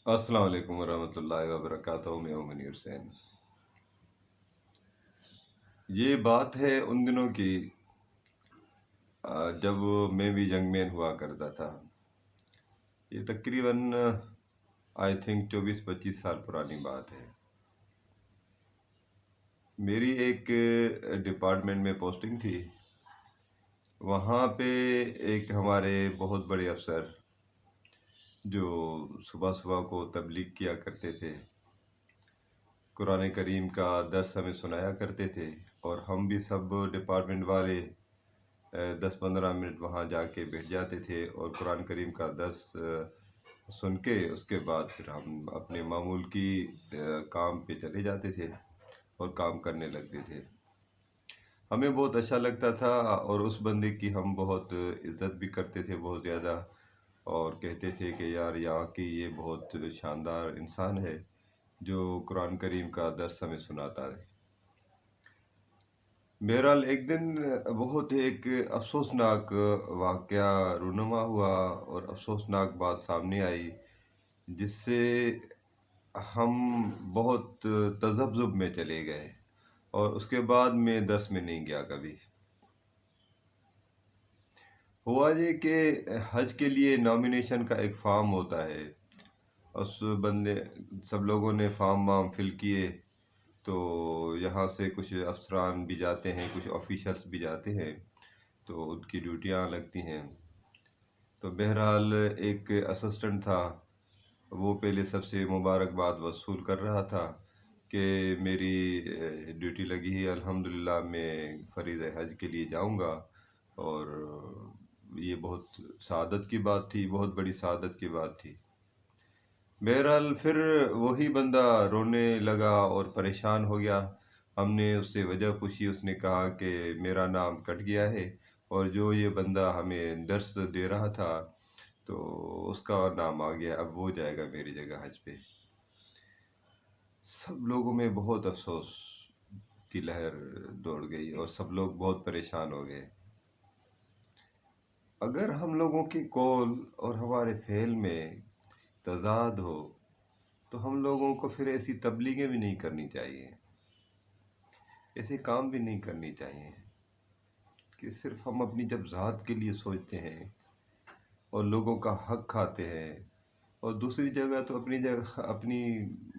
السلام علیکم ورحمۃ اللہ وبرکاتہ، میں ہوں منیر حسین۔ یہ بات ہے ان دنوں کی جب میں بھی ینگ مین ہوا کرتا تھا۔ یہ تقریباً آئی تھنک 24-25 سال پرانی بات ہے۔ میری ایک ڈپارٹمنٹ میں پوسٹنگ تھی۔ وہاں پہ ایک ہمارے بہت بڑے افسر جو صبح صبح کو تبلیغ کیا کرتے تھے، قرآن کریم کا درس ہمیں سنایا کرتے تھے، اور ہم بھی سب ڈپارٹمنٹ والے 10-15 منٹ وہاں جا کے بیٹھ جاتے تھے اور قرآن کریم کا درس سن کے اس کے بعد پھر ہم اپنے معمول کی کام پہ چلے جاتے تھے اور کام کرنے لگتے تھے۔ ہمیں بہت اچھا لگتا تھا اور اس بندے کی ہم بہت عزت بھی کرتے تھے، بہت زیادہ، اور کہتے تھے کہ یار یہاں کی یہ بہت شاندار انسان ہے جو قرآن کریم کا درس ہمیں سناتا ہے۔ بہرحال ایک دن بہت ایک افسوسناک واقعہ رونما ہوا اور افسوسناک بات سامنے آئی، جس سے ہم بہت تذبذب میں چلے گئے، اور اس کے بعد میں درس میں نہیں گیا کبھی۔ ہوا یہ کہ حج کے لیے نامینیشن کا ایک فارم ہوتا ہے، اس بندے سب لوگوں نے فارم وام فل کیے، تو یہاں سے کچھ افسران بھی جاتے ہیں، کچھ آفیشلس بھی جاتے ہیں، تو ان کی ڈیوٹیاں لگتی ہیں۔ تو بہرحال ایک اسسٹنٹ تھا، وہ پہلے سب سے مبارکباد وصول کر رہا تھا کہ میری ڈیوٹی لگی ہے، الحمدللہ میں فریضہ حج کے لیے جاؤں گا، اور یہ بہت سعادت کی بات تھی، بہت بڑی سعادت کی بات تھی۔ بہرحال پھر وہی بندہ رونے لگا اور پریشان ہو گیا۔ ہم نے اس سے وجہ پوچھی، اس نے کہا کہ میرا نام کٹ گیا ہے، اور جو یہ بندہ ہمیں درس دے رہا تھا تو اس کا نام آ گیا، اب وہ جائے گا میری جگہ حج پہ۔ سب لوگوں میں بہت افسوس کی لہر دوڑ گئی اور سب لوگ بہت پریشان ہو گئے۔ اگر ہم لوگوں کی قول اور ہمارے فعل میں تضاد ہو تو ہم لوگوں کو پھر ایسی تبلیغیں بھی نہیں کرنی چاہیے، ایسے کام بھی نہیں کرنی چاہیے کہ صرف ہم اپنی جب ذات کے لیے سوچتے ہیں اور لوگوں کا حق کھاتے ہیں، اور دوسری جگہ تو اپنی جگہ اپنی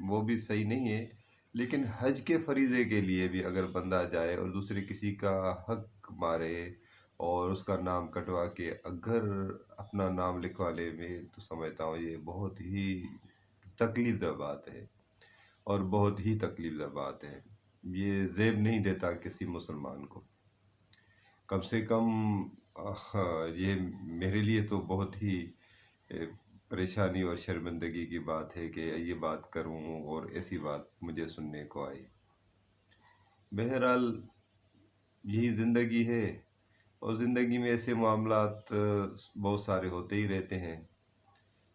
وہ بھی صحیح نہیں ہے، لیکن حج کے فریضے کے لیے بھی اگر بندہ جائے اور دوسرے کسی کا حق مارے اور اس کا نام کٹوا کے اگر اپنا نام لکھوا لے، میں تو سمجھتا ہوں یہ بہت ہی تکلیف دہ بات ہے، اور بہت ہی تکلیف دہ بات ہے۔ یہ زیب نہیں دیتا کسی مسلمان کو۔ کم سے کم یہ میرے لیے تو بہت ہی پریشانی اور شرمندگی کی بات ہے کہ یہ بات کروں اور ایسی بات مجھے سننے کو آئی۔ بہرحال یہی زندگی ہے، اور زندگی میں ایسے معاملات بہت سارے ہوتے ہی رہتے ہیں،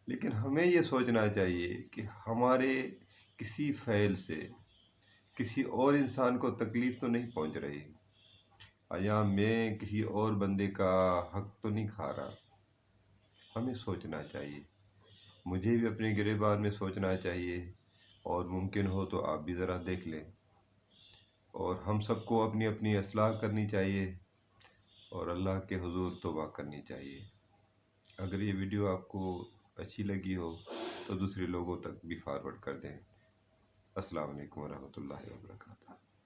لیکن ہمیں یہ سوچنا چاہیے کہ ہمارے کسی فعل سے کسی اور انسان کو تکلیف تو نہیں پہنچ رہی، یا میں کسی اور بندے کا حق تو نہیں کھا رہا۔ ہمیں سوچنا چاہیے، مجھے بھی اپنے گریبان میں سوچنا چاہیے، اور ممکن ہو تو آپ بھی ذرا دیکھ لیں، اور ہم سب کو اپنی اپنی اصلاح کرنی چاہیے اور اللہ کے حضور توبہ کرنی چاہیے۔ اگر یہ ویڈیو آپ کو اچھی لگی ہو تو دوسرے لوگوں تک بھی فارورڈ کر دیں۔ السلام علیکم ورحمۃ اللہ وبرکاتہ۔